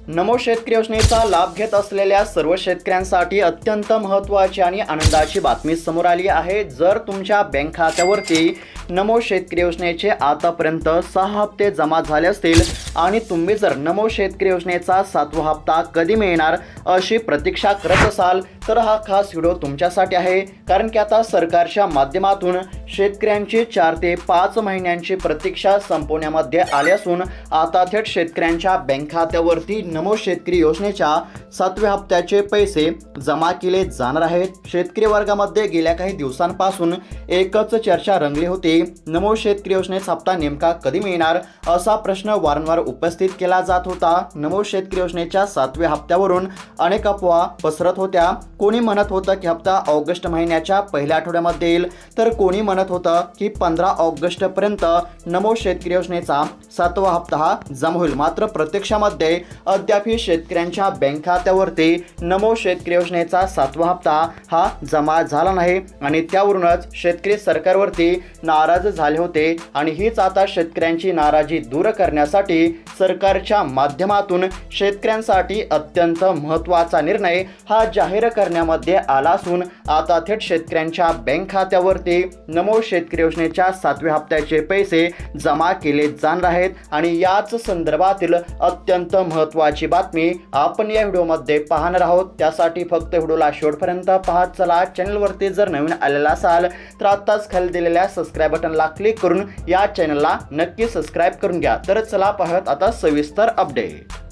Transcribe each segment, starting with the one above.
नमो शेतकरी योजनेचा लाभ घेत असलेल्या सर्व शेतकऱ्यांसाठी अत्यंत महत्त्वाची आणि आनंदाची बातमी समोर आली आहे। जर तुमच्या बँक खात्यावरती नमो शेतकरी योजनेचे आतापर्यंत 6 हप्ते जमा झाले असतील आणि तुम्ही जर नमो शेतकरी योजनेचा 7वा हप्ता कधी मिळणार अशी प्रतीक्षा करत असाल तर हा खास व्हिडिओ तुमच्यासाठी आहे। कारण की आता सरकारच्या माध्यमातून शेतकऱ्यांची 4 ते 5 महिन्यांची प्रतीक्षा संपवण्यामध्ये आली असून आता थेट शेतकऱ्यांच्या बँक खात्यावरती नमो शेतकरी योजनेच्या 7व्या हप्त्याचे पैसे जमा केले जाणार आहेत। शेतकरी वर्गामध्ये गेल्या काही दिवसांपासून एकच चर्चा रंगली होती, नमो शेतकरी योजनेचा हप्ता नेमका कधी मिळणार असा प्रश्न वारंवार उपस्थित केला जात होता। नमो शेतकरी योजनेच्या 7व्या हप्त्यावरून अनेक अफवा पसरत होत्या। कोणी म्हणत होतं की हप्ता ऑगस्ट महिन्याच्या पहिल्या आठवड्यामध्ये येईल, तर कोणी म्हणत होतं की 15 ऑगस्ट पर्यंत नमो शेतकरी योजनेचा 7वा हप्ता हा जमा होईल। मात्र प्रत्यक्षामध्ये अद्याप शेतकऱ्यांच्या बँक खात्यावरती नमो शेतकरी योजनेचा 7वा हप्ता हा जमा झाला नाही आणि त्यावरूनच शेतकरी सरकारवरती नाराज झाले होते आणि हीच आता शेतकऱ्यांची नाराजी दूर करण्यासाठी सरकारच्या माध्यमातून शेतकऱ्यांसाठी अत्यंत महत्त्वाचा निर्णय हा जाहीर करण्यामध्ये आला असून आता थेट शेतकऱ्यांच्या बँक खात्यावरती नमो शेतकरी योजनेच्या 7व्या हप्त्याचे पैसे जमा केले जाणार आहेत आणि याच संदर्भातील अत्यंत महत्त्वाची बातमी आपण या व्हिडिओमध्ये पाहणार आहोत। त्यासाठी फक्त व्हिडिओला शेवटपर्यंत पाहत चला। चॅनलवरती जर नवीन आलेला असाल तर आत्ताच खाली दिलेल्या सबस्क्राइब बटनला क्लिक करून या चॅनलला नक्की सबस्क्राइब करून घ्या। तर चला पाहत आता सविस्तर अपडेट।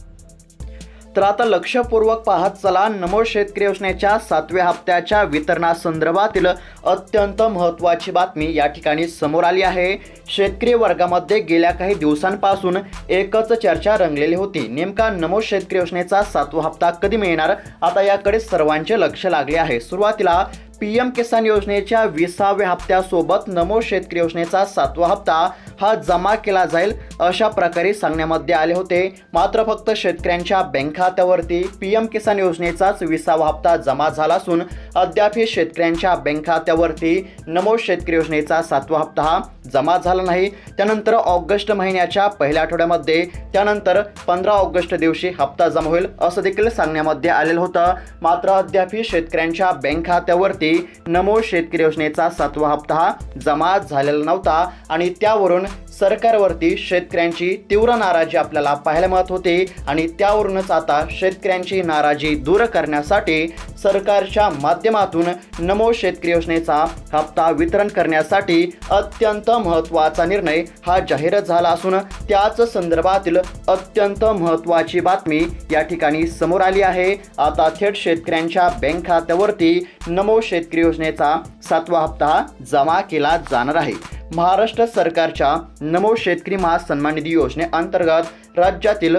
तर आता लक्षपूर्वक पाहत चला, नमो शेतकरी योजनेच्या 7व्या हप्त्याच्या वितरणासंदर्भातील अत्यंत महत्त्वाची बातमी या ठिकाणी समोर आली आहे। शेतकरी वर्गामध्ये गेल्या काही दिवसांपासून एकच चर्चा रंगलेली होती, नेमका नमो शेतकरी योजनेचा 7वा हप्ता कधी मिळणार। आता याकडे सर्वांचे लक्ष लागले आहे। सुरुवातीला पीएम किसान योजनेच्या 20व्या हप्त्यासोबत नमो शेतकरी योजनेचा 7वा हप्ता हा जमा केला जाईल अशा प्रकारे सांगण्यामध्ये आले होते। मात्र फक्त शेतकऱ्यांच्या बँक खात्यावरती पीएम किसान योजनेचाच 20वा हप्ता जमा झाला असून अद्याप शेतकऱ्यांच्या बँक खात्यावरती नमो शेतकरी योजनेचा 7वा हप्ता हा जमा झाला नाही। त्यानंतर ऑगस्ट महिन्याच्या पहिल्या आठवड्यामध्ये त्यानंतर 15 ऑगस्ट दिवशी हप्ता जमा होईल असं देखील सांगण्यामध्ये आलेलं होतं। मात्र अद्याप शेतकऱ्यांच्या बँक खात्यावरती नमो शेतकरी योजनेचा 7वा हप्ता हा जमा झालेला नव्हता आणि त्यावरून सरकारवरती शेतकऱ्यांची तीव्र नाराजी आपल्याला पाहायला मिळत होती आणि त्यावरूनच आता शेतकऱ्यांची नाराजी दूर करण्यासाठी सरकारच्या माध्यमातून नमो शेतकरी योजनेचा हप्ता वितरण करण्यासाठी अत्यंत महत्त्वाचा निर्णय हा जाहीर झाला असून त्याच संदर्भातील अत्यंत महत्त्वाची बातमी या ठिकाणी समोर आली आहे। आता थेट शेतकऱ्यांच्या बँक खात्यावरती नमो शेतकरी योजनेचा 7वा हप्ता जमा केला जाणार आहे। महाराष्ट्र सरकारच्या नमो शेतकरी महासन्मान निधी योजनेअंतर्गत राज्यातील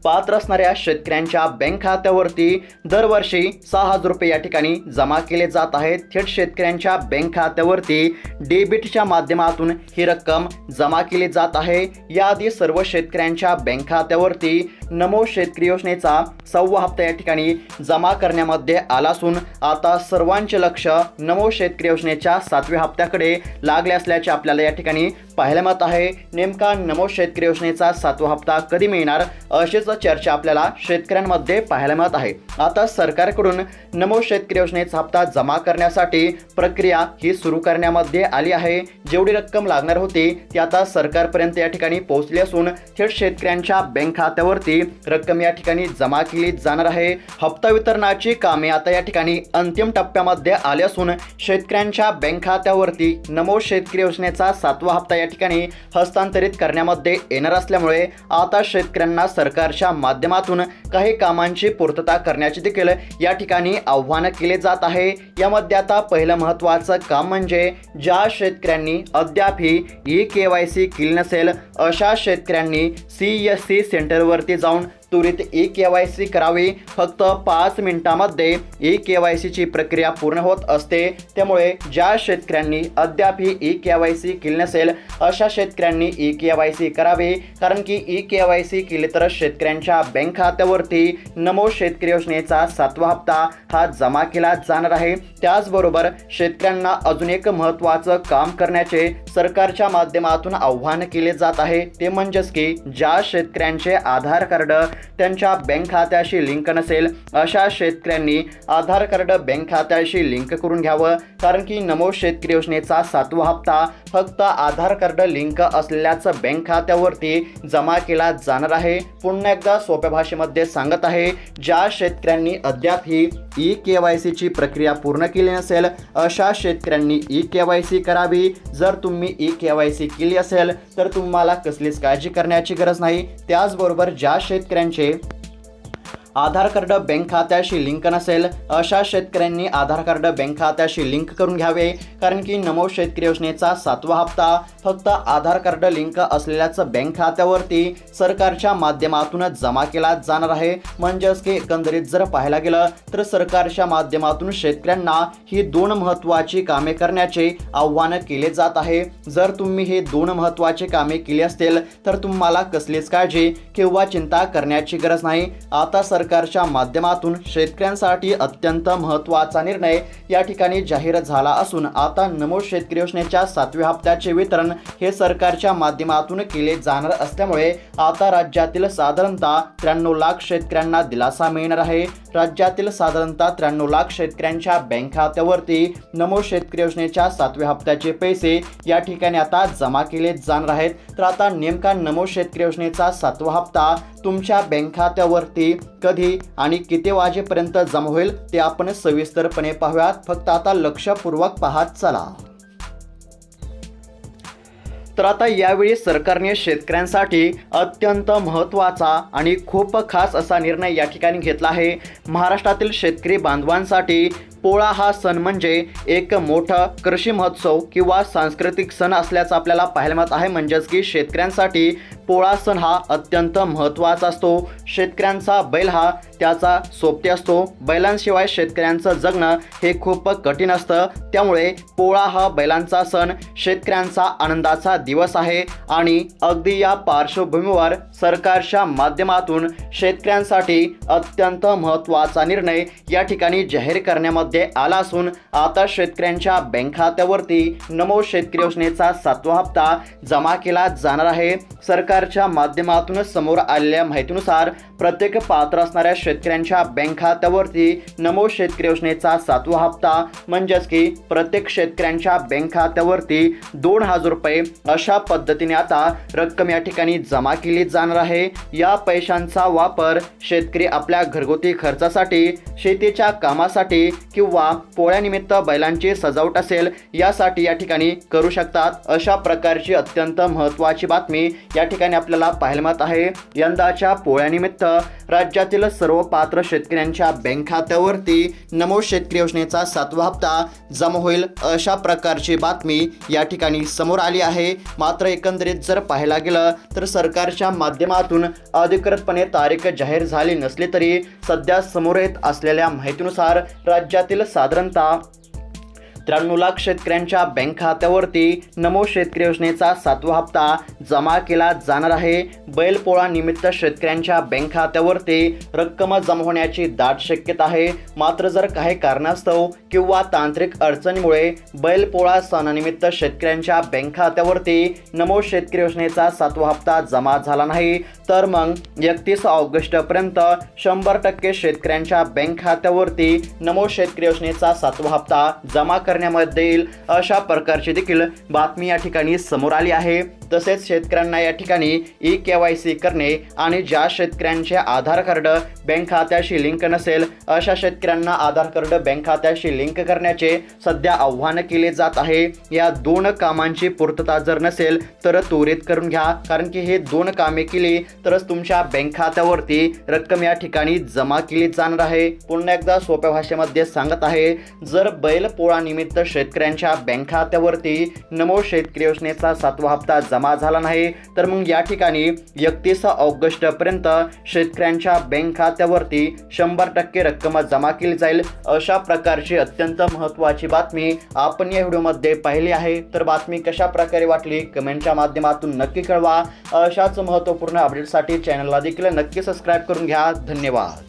पात्र असणाऱ्या शेतकऱ्यांच्या बँक खात्यावरती दरवर्षी 6,000 रुपये या ठिकाणी जमा केले जात आहेत। थेट शेतकऱ्यांच्या बँक खात्यावरती डेबिटच्या माध्यमातून ही रक्कम जमा केली जात आहे। याआधी सर्व शेतकऱ्यांच्या बँक खात्यावरती नमो शेतकरी योजनेचा 6वा हप्ता या ठिकाणी जमा करण्यामध्ये आला असून आता सर्वांचे लक्ष नमो शेतकरी योजनेच्या 7व्या हप्त्याकडे लागले असल्याचे आपल्याला या ठिकाणी पाहायला मिळत आहे। नेमका नमो शेतकरी योजनेचा 7वा हप्ता कधी मिळणार अशीच चर्चा आपल्याला शेतकऱ्यांमध्ये पाहायला मिळत आहे। आता सरकारकडून नमो शेतकरी योजनेचा हप्ता जमा करण्यासाठी प्रक्रिया ही सुरू करण्यामध्ये आली आहे। जेवढी रक्कम लागणार होती ती आता सरकारपर्यंत या ठिकाणी पोहोचली असून थेट शेतकऱ्यांच्या बँक खात्यावरती रक्कम या ठिकाणी जमा केली जाणार आहे। हप्ता वितरणाची कामे आता या ठिकाणी अंतिम टप्प्यामध्ये आली असून शेतकऱ्यांच्या बँक खात्यावरती नमो शेतकरी योजनेचा 7वा हप्ता या ठिकाणी हस्तांतरित करण्यामध्ये येणार असल्यामुळे आता शेतकऱ्यांना सरकारच्या माध्यमातून काही कामांची पूर्तता करण्याची देखील या ठिकाणी आव्हान केले जात आहे। यामध्ये आता पहिलं महत्त्वाचं काम म्हणजे ज्या शेतकऱ्यांनी अद्याप ई-KYC केली नसेल अशा शेतकऱ्यांनी CSC सेंटरवरती जाऊन त्वरित ई-KYC करावी। फक्त 5 मिनिटांमध्ये ई-KYC ची प्रक्रिया पूर्ण होत असते। त्यामुळे ज्या शेतकऱ्यांनी अद्याप ई-KYC केली नसेल अशा शेतकऱ्यांनी ई-KYC करावे, कारण की ई-KYC केले तर शेतकऱ्यांच्या बँक खात्यावरती नमो शेतकरी योजनेचा 7वा हप्ता हा जमा केला जाणार आहे। त्याचबरोबर शेतकऱ्यांना अजून एक महत्त्वाचं काम करण्याचे सरकारच्या माध्यमातून आव्हान केले जात आहे, ते म्हणजेच की ज्या शेतकऱ्यांचे आधार कार्ड त्यांच्या बँक खात्याशी लिंक नसेल अशा शेतकऱ्यांनी आधार कार्ड बँक खात्याशी लिंक करून घ्यावं, कारण की नमो शेतकरी योजनेचा 7वा हप्ता फक्त आधार कार्ड लिंक असलेल्याच बँक खात्यावरती जमा केला जाणार आहे। पुन्हा एकदा सोप्या भाषेमध्ये सांगत आहे, ज्या शेतकऱ्यांनी अद्याप ही ई-KYC ची प्रक्रिया पूर्ण केली नसेल अशा शेतकऱ्यांनी ई-KYC करावी। जर तुम्ही ई-KYC केली असेल तर तुम्हाला कसलीच काळजी करण्याची गरज नाही। त्याचबरोबर ज्या शेतकऱ्यांचे आधार कार्ड बँक खात्याशी लिंक नसेल अशा शेतकऱ्यांनी आधार कार्ड बँक खात्याशी लिंक करून घ्यावे, कारण की नमो शेतकरी योजनेचा 7वा हप्ता फक्त आधार कार्ड लिंक असलेल्याच बँक खात्यावरती सरकारच्या माध्यमातूनच जमा केला जाणार आहे। म्हणजेच की एकंदरीत जर पाहायला गेलं तर सरकारच्या माध्यमातून शेतकऱ्यांना ही 2 महत्त्वाची कामे करण्याचे आव्हान केले जात आहे। जर तुम्ही हे 2 महत्त्वाचे कामे केली असतील तर तुम्हाला कसलीच काळजी किंवा चिंता करण्याची गरज नाही। आता सरकारच्या माध्यमातून शेतकऱ्यांसाठी अत्यंत महत्त्वाचा निर्णय या ठिकाणी जाहीर झाला असून आता नमो शेतकरी योजनेच्या 7व्या हप्त्याचे वितरण हे सरकारच्या माध्यमातून केले जाणार असल्यामुळे आता राज्यातील साधारणतः 93 लाख शेतकऱ्यांना दिलासा मिळणार आहे। राज्यातील साधारणतः 93 लाख शेतकऱ्यांच्या बँक खात्यावरती नमो शेतकरी योजनेच्या 7व्या हप्त्याचे पैसे या ठिकाणी आता जमा केले जाणार आहेत। तर आता नेमका नमो शेतकरी योजनेचा 7वा हप्ता तुमच्या बँक खात्यावरती कधी आणि किती वाजेपर्यंत जमा होईल ते आपण सविस्तरपणे पाहूयात। फक्त आता लक्षपूर्वक पाहत चला। तर आता यावेळी सरकारने शेतकऱ्यांसाठी अत्यंत महत्त्वाचा आणि खूप खास असा निर्णय या ठिकाणी घेतला आहे। महाराष्ट्रातील शेतकरी बांधवांसाठी पोळा हा सण म्हणजे एक मोठा कृषी महोत्सव किंवा सांस्कृतिक सण असल्याचं आपल्याला पाहायला मिळत आहे। म्हणजेच की शेतकऱ्यांसाठी पोळा सण हा अत्यंत महत्त्वाचा असतो। शेतकऱ्यांचा बैल हा त्याचा सोबती असतो। बैलांशिवाय शेतकऱ्यांचं जगणं हे खूप कठीण असतं। त्यामुळे पोळा हा बैलांचा सण शेतकऱ्यांचा आनंदाचा दिवस आहे आणि अगदी या पार्श्वभूमीवर सरकारच्या माध्यमातून शेतकऱ्यांसाठी अत्यंत महत्त्वाचा निर्णय या ठिकाणी जाहीर करण्यामध्ये आला असून आता शेतकऱ्यांच्या बँक खात्यावरती नमो शेतकरी योजनेचा 7वा हप्ता जमा केला जाणार आहे। सरकारच्या माध्यमातून समोर आलेल्या माहितीनुसार प्रत्येक पात्र असणाऱ्या शेतकऱ्यांच्या बँक खात्यावरती नमो शेतकरी योजनेचा 7वा हप्ता म्हणजेच की प्रत्येक शेतकऱ्यांच्या बँक खात्यावरती 2000 रुपये अशा पद्धतीने आता रक्कम या ठिकाणी जमा केली जाणार आहे। या पैशांचा वापर शेतकरी आपल्या घरगुती खर्चासाठी, शेतीच्या कामासाठी किंवा पोळ्यानिमित्त बैलांची सजावट असेल यासाठी या ठिकाणी करू शकतात। अशा प्रकारची अत्यंत महत्त्वाची बातमी या ठिकाणी आपल्याला पाहायला मिळत आहे। यंदाच्या पोळ्यानिमित्त राज्यातील सर्व पात्र शेतकऱ्यांच्या बँक खात्यावरती नमो शेतकरी योजनेचा 7वा हप्ता जमा होईल अशा प्रकारची बातमी या ठिकाणी समोर आली आहे। मात्र एकंदरीत जर पाहायला गेलं तर सरकारच्या माध्यमातून अधिकृतपणे तारीख जाहीर झाली नसली तरी सध्या समोर येत असलेल्या माहितीनुसार राज्यातील साधारणतः 93 लाख शेतकऱ्यांच्या बँक खात्यावरती नमो शेतकरी योजनेचा 7वा हप्ता जमा केला जाणार आहे। बैलपोळा निमित्त शेतकऱ्यांच्या बँक खात्यावरती रक्कम जमा होण्याची दाट शक्यता आहे। मात्र जर काही कारणास्तव किंवा तांत्रिक अडचणीमुळे बैलपोळा सणानिमित्त शेतकऱ्यांच्या बँक खात्यावरती नमो शेतकरी योजनेचा 7वा हप्ता जमा झाला नाही तर मग 31 ऑगस्टपर्यंत 100% शेतकऱ्यांच्या बँक खात्यावरती नमो शेतकरी योजनेचा 7वा हप्ता जमा करण्यामध्ये येईल अशा प्रकारची देखील बातमी या ठिकाणी समोर आली आहे। तसेच शेतकऱ्यांना या ठिकाणी ई-KYC करणे आणि ज्या शेतकऱ्यांचे आधार कार्ड बँक खात्याशी लिंक नसेल अशा शेतकऱ्यांना आधार कार्ड बँक खात्याशी लिंक करण्याचे सध्या आव्हान केले जात आहे। या 2 कामांची पूर्तता जर नसेल तर त्वरित करून घ्या, कारण की हे 2 कामे केली तरच तुमच्या बँक खात्यावरती रक्कम या ठिकाणी जमा केली जाणार आहे। पुन्हा एकदा सोप्या भाषेमध्ये सांगत आहे, जर बैल पोळा निमित्त शेतकऱ्यांच्या बँक खात्यावरती नमो शेतकरी योजनेचा 7वा हप्ता जमा झाला नाही तर मग या ठिकाणी 31 ऑगस्टपर्यंत शेतकऱ्यांच्या बँक खात्यावरती 100% रक्कम जमा केली जाईल अशा प्रकारची अत्यंत महत्त्वाची बातमी आपण या व्हिडिओमध्ये पाहिली आहे। तर बातमी कशा प्रकारे वाटली कमेंटच्या माध्यमातून नक्की कळवा। अशाच महत्त्वपूर्ण अपडेटसाठी चॅनलला देखील नक्की सबस्क्राईब करून घ्या। धन्यवाद।